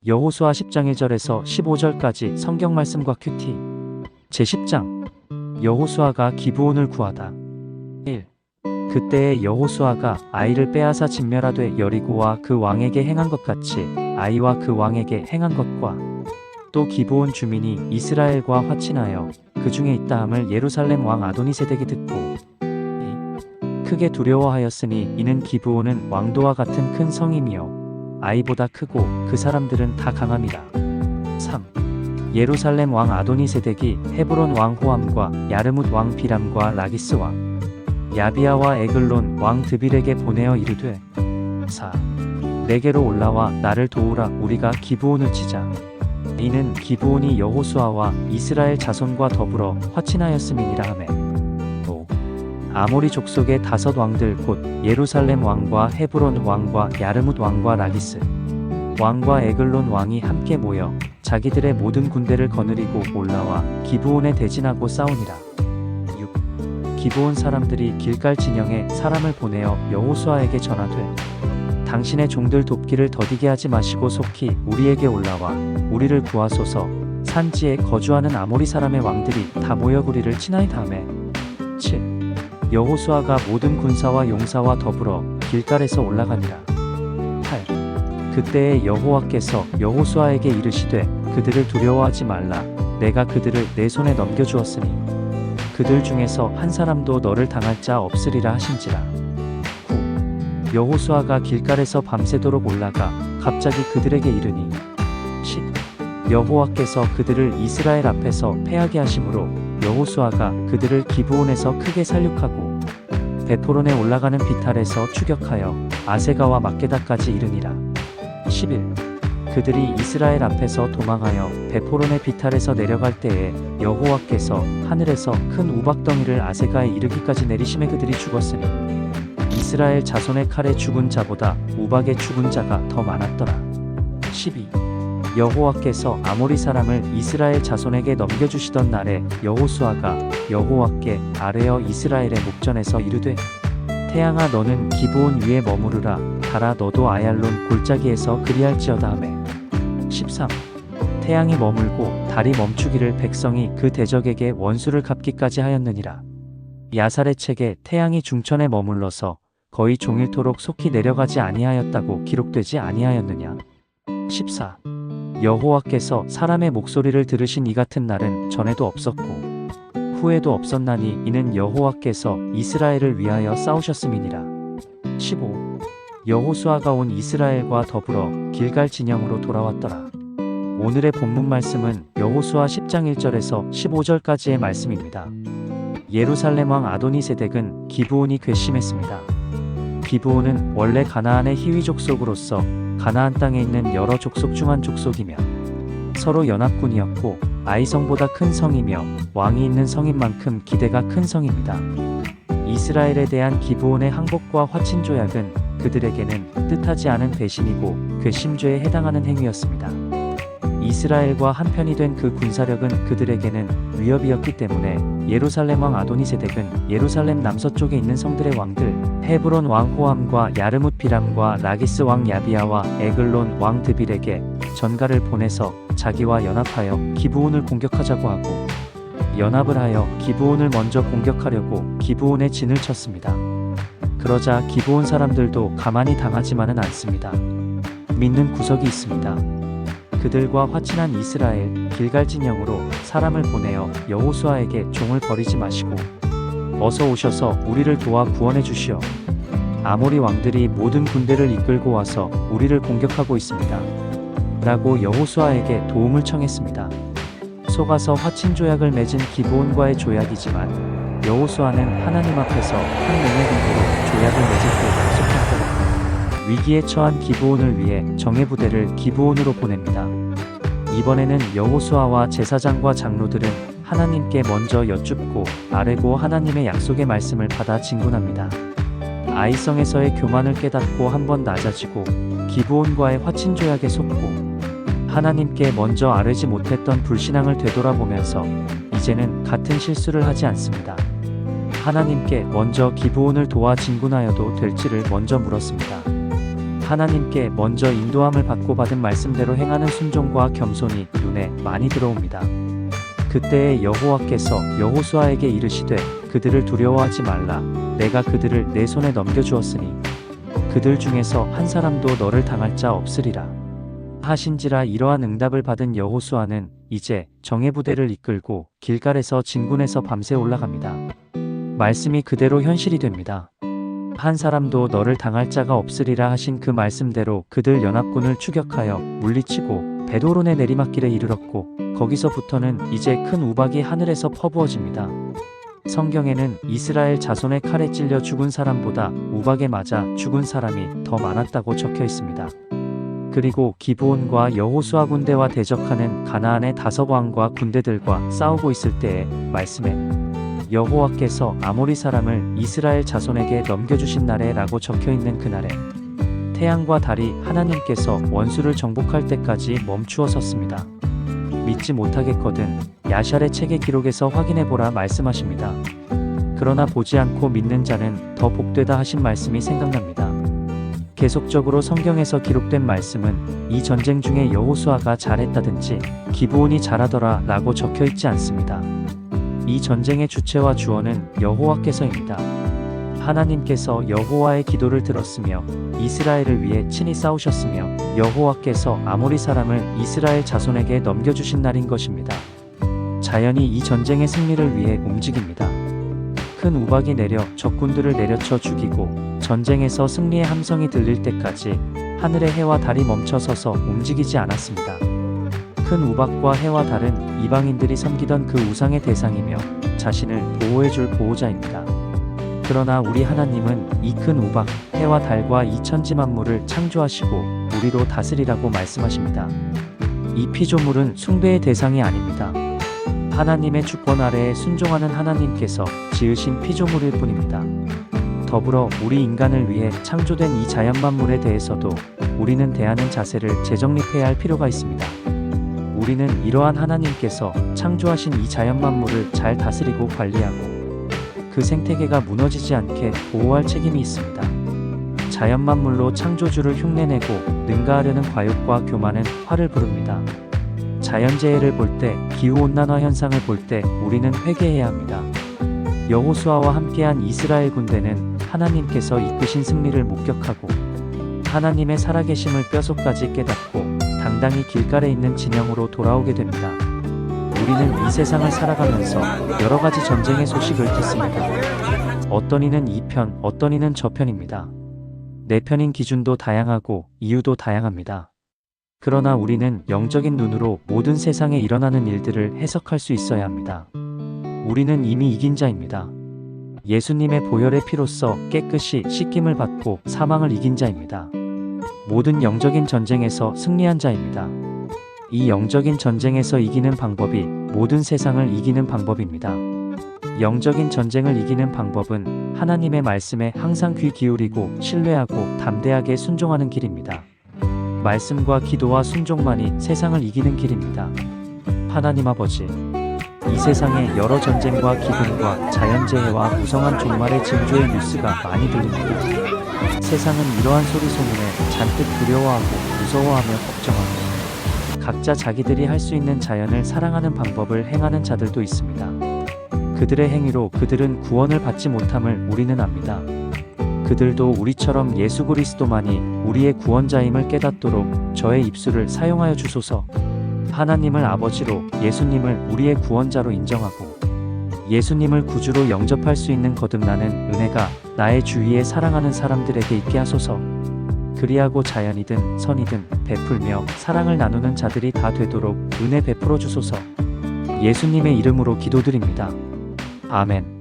여호수아 10장 1절에서 15절까지 성경 말씀과 큐티. 제10장. 여호수아가 기브온을 구하다. 1. 그때에 여호수아가 아이를 빼앗아 진멸하되 여리고와 그 왕에게 행한 것 같이 아이와 그 왕에게 행한 것과 또 기브온 주민이 이스라엘과 화친하여 그 중에 있다 함을 예루살렘 왕 아도니세덱이 듣고 2. 크게 두려워하였으니 이는 기브온은 왕도와 같은 큰 성임이요 아이보다 크고 그 사람들은 다 강함이라. 3. 예루살렘 왕 아도니세덱이 헤브론 왕 호함과 야르뭇 왕 비람과 라기스 왕 야비아와 에글론 왕 드빌에게 보내어 이르되 4. 내게로 올라와 나를 도우라 우리가 기브온을 치자. 이는 기브온이 여호수아와 이스라엘 자손과 더불어 화친하였음이니라 하매 5. 아모리 족속의 5 왕들 곧 예루살렘 왕과 헤브론 왕과 야르뭇 왕과 라기스 왕과 에글론 왕이 함께 모여 자기들의 모든 군대를 거느리고 올라와 기브온에 대진하고 싸우니라. 6. 기브온 사람들이 길갈 진영에 사람을 보내어 여호수아에게 전하되 당신의 종들 돕기를 더디게 하지 마시고 속히 우리에게 올라와 우리를 구하소서. 산지에 거주하는 아모리 사람의 왕들이 다 모여 우리를 친하이 다음에 7. 여호수아가 모든 군사와 용사와 더불어 길갈에서 올라가니라. 8. 그때에 여호와께서 여호수아에게 이르시되 그들을 두려워하지 말라. 내가 그들을 내 손에 넘겨주었으니 그들 중에서 한 사람도 너를 당할 자 없으리라 하신지라. 9. 여호수아가 길갈에서 밤새도록 올라가 갑자기 그들에게 이르니 10. 여호와께서 그들을 이스라엘 앞에서 패하게 하심으로 여호수아가 그들을 기브온에서 크게 살육하고 베포론에 올라가는 비탈에서 추격하여 아세가와 막게다까지 이르니라. 11. 그들이 이스라엘 앞에서 도망하여 베포론의 비탈에서 내려갈 때에 여호와께서 하늘에서 큰 우박덩이를 아세가에 이르기까지 내리심에 그들이 죽었으니 이스라엘 자손의 칼에 죽은 자보다 우박에 죽은 자가 더 많았더라. 12. 여호와께서 아모리 사람을 이스라엘 자손에게 넘겨주시던 날에 여호수아가 여호와께 아뢰어 이스라엘의 목전에서 이르되 태양아 너는 기브온 위에 머무르라. 달아 너도 아얄론 골짜기에서 그리할지어다 하매 13. 태양이 머물고 달이 멈추기를 백성이 그 대적에게 원수를 갚기까지 하였느니라. 야살의 책에 태양이 중천에 머물러서 거의 종일토록 속히 내려가지 아니하였다고 기록되지 아니하였느냐. 14. 여호와께서 사람의 목소리를 들으신 이 같은 날은 전에도 없었고 후에도 없었나니 이는 여호와께서 이스라엘을 위하여 싸우셨음이니라. 15. 여호수아가 온 이스라엘과 더불어 길갈 진영으로 돌아왔더라. 오늘의 본문 말씀은 여호수아 10장 1절에서 15절까지의 말씀입니다. 예루살렘 왕 아도니세덱은 기브온이 괘씸했습니다. 기브온은 원래 가나안의 히위 족속으로서 가나안 땅에 있는 여러 족속 중 한 족속이며 서로 연합군이었고 아이성보다 큰 성이며 왕이 있는 성인 만큼 기대가 큰 성입니다. 이스라엘에 대한 기브온의 항복과 화친 조약은 그들에게는 뜻하지 않은 배신이고 괘씸죄에 해당하는 행위였습니다. 이스라엘과 한편이 된 그 군사력은 그들에게는 위협이었기 때문에 예루살렘 왕 아도니세덱은 예루살렘 남서쪽에 있는 성들의 왕들 헤브론 왕 호함과 야르뭇 비람과 라기스 왕 야비아와 에글론 왕 드빌에게 전가를 보내서 자기와 연합하여 기브온을 공격하자고 하고 연합을 하여 기브온을 먼저 공격하려고 기브온에 진을 쳤습니다. 그러자 기브온 사람들도 가만히 당하지만은 않습니다. 믿는 구석이 있습니다. 그들과 화친한 이스라엘 길갈 진영으로 사람을 보내어 여호수아에게 종을 버리지 마시고 어서 오셔서 우리를 도와 구원해 주시오. 아모리 왕들이 모든 군대를 이끌고 와서 우리를 공격하고 있습니다. 라고 여호수아에게 도움을 청했습니다. 속아서 화친 조약을 맺은 기브온과의 조약이지만 여호수아는 하나님 앞에서 한 명의 군대로 조약을 맺을 때 약속했더라. 위기에 처한 기브온을 위해 정예부대를 기브온으로 보냅니다. 이번에는 여호수아와 제사장과 장로들은 하나님께 먼저 여쭙고 아뢰고 하나님의 약속의 말씀을 받아 진군합니다. 아이성에서의 교만을 깨닫고 한번 낮아지고 기브온과의 화친 조약에 속고 하나님께 먼저 아뢰지 못했던 불신앙을 되돌아보면서 이제는 같은 실수를 하지 않습니다. 하나님께 먼저 기브온을 도와 진군하여도 될지를 먼저 물었습니다. 하나님께 먼저 인도함을 받고 받은 말씀대로 행하는 순종과 겸손이 눈에 많이 들어옵니다. 그때에 여호와께서 여호수아에게 이르시되 그들을 두려워하지 말라. 내가 그들을 내 손에 넘겨주었으니 그들 중에서 한 사람도 너를 당할 자 없으리라 하신지라. 이러한 응답을 받은 여호수아는 이제 정예 부대를 이끌고 길갈에서 진군에서 밤새 올라갑니다. 말씀이 그대로 현실이 됩니다. 한 사람도 너를 당할 자가 없으리라 하신 그 말씀대로 그들 연합군을 추격하여 물리치고 베도론의 내리막길에 이르렀고, 거기서부터는 이제 큰 우박이 하늘에서 퍼부어집니다. 성경에는 이스라엘 자손의 칼에 찔려 죽은 사람보다 우박에 맞아 죽은 사람이 더 많았다고 적혀 있습니다. 그리고 기브온과 여호수아 군대와 대적하는 가나안의 5왕과 군대들과 싸우고 있을 때에 말씀에 여호와께서 아모리 사람을 이스라엘 자손에게 넘겨주신 날에 라고 적혀 있는 그날에 태양과 달이 하나님께서 원수를 정복할 때까지 멈추어 섰습니다. 믿지 못하겠거든 야샬의 책의 기록에서 확인해보라 말씀하십니다. 그러나 보지 않고 믿는 자는 더 복되다 하신 말씀이 생각납니다. 계속적으로 성경에서 기록된 말씀은 이 전쟁 중에 여호수아가 잘했다든지 기브온이 잘하더라 라고 적혀 있지 않습니다. 이 전쟁의 주체와 주어는 여호와께서입니다. 하나님께서 여호와의 기도를 들었으며 이스라엘을 위해 친히 싸우셨으며 여호와께서 아모리 사람을 이스라엘 자손에게 넘겨주신 날인 것입니다. 자연이 이 전쟁의 승리를 위해 움직입니다. 큰 우박이 내려 적군들을 내려쳐 죽이고 전쟁에서 승리의 함성이 들릴 때까지 하늘의 해와 달이 멈춰서서 움직이지 않았습니다. 큰 우박과 해와 달은 이방인들이 섬기던 그 우상의 대상이며 자신을 보호해줄 보호자입니다. 그러나 우리 하나님은 이 큰 우박, 해와 달과 이 천지 만물을 창조하시고 우리로 다스리라고 말씀하십니다. 이 피조물은 숭배의 대상이 아닙니다. 하나님의 주권 아래에 순종하는 하나님께서 지으신 피조물일 뿐입니다. 더불어 우리 인간을 위해 창조된 이 자연 만물에 대해서도 우리는 대하는 자세를 재정립해야 할 필요가 있습니다. 우리는 이러한 하나님께서 창조하신 이 자연 만물을 잘 다스리고 관리하고 그 생태계가 무너지지 않게 보호할 책임이 있습니다. 자연 만물로 창조주를 흉내내고 능가하려는 과욕과 교만은 화를 부릅니다. 자연재해를 볼 때, 기후온난화 현상을 볼 때 우리는 회개해야 합니다. 여호수아와 함께한 이스라엘 군대는 하나님께서 이끄신 승리를 목격하고 하나님의 살아계심을 뼛속까지 깨닫고 당당히 길갈에 있는 진영으로 돌아오게 됩니다. 우리는 이 세상을 살아가면서 여러 가지 전쟁의 소식을 듣습니다. 어떤 이는 이 편, 어떤 이는 저 편입니다. 내 편인 기준도 다양하고 이유도 다양합니다. 그러나 우리는 영적인 눈으로 모든 세상에 일어나는 일들을 해석할 수 있어야 합니다. 우리는 이미 이긴 자입니다. 예수님의 보혈의 피로써 깨끗이 씻김을 받고 사망을 이긴 자입니다. 모든 영적인 전쟁에서 승리한 자입니다. 이 영적인 전쟁에서 이기는 방법이 모든 세상을 이기는 방법입니다. 영적인 전쟁을 이기는 방법은 하나님의 말씀에 항상 귀 기울이고 신뢰하고 담대하게 순종하는 길입니다. 말씀과 기도와 순종만이 세상을 이기는 길입니다. 하나님 아버지, 이 세상에 여러 전쟁과 기근과 자연재해와 무성한 종말의 징조의 뉴스가 많이 들립니다. 세상은 이러한 소리 소문에 잔뜩 두려워하고 무서워하며 걱정하고 각자 자기들이 할 수 있는 자연을 사랑하는 방법을 행하는 자들도 있습니다. 그들의 행위로 그들은 구원을 받지 못함을 우리는 압니다. 그들도 우리처럼 예수 그리스도만이 우리의 구원자임을 깨닫도록 저의 입술을 사용하여 주소서. 하나님을 아버지로, 예수님을 우리의 구원자로 인정하고 예수님을 구주로 영접할 수 있는 거듭나는 은혜가 나의 주위에 사랑하는 사람들에게 있게 하소서. 그리하고 자연이든 선이든 베풀며 사랑을 나누는 자들이 다 되도록 은혜 베풀어 주소서. 예수님의 이름으로 기도드립니다. 아멘.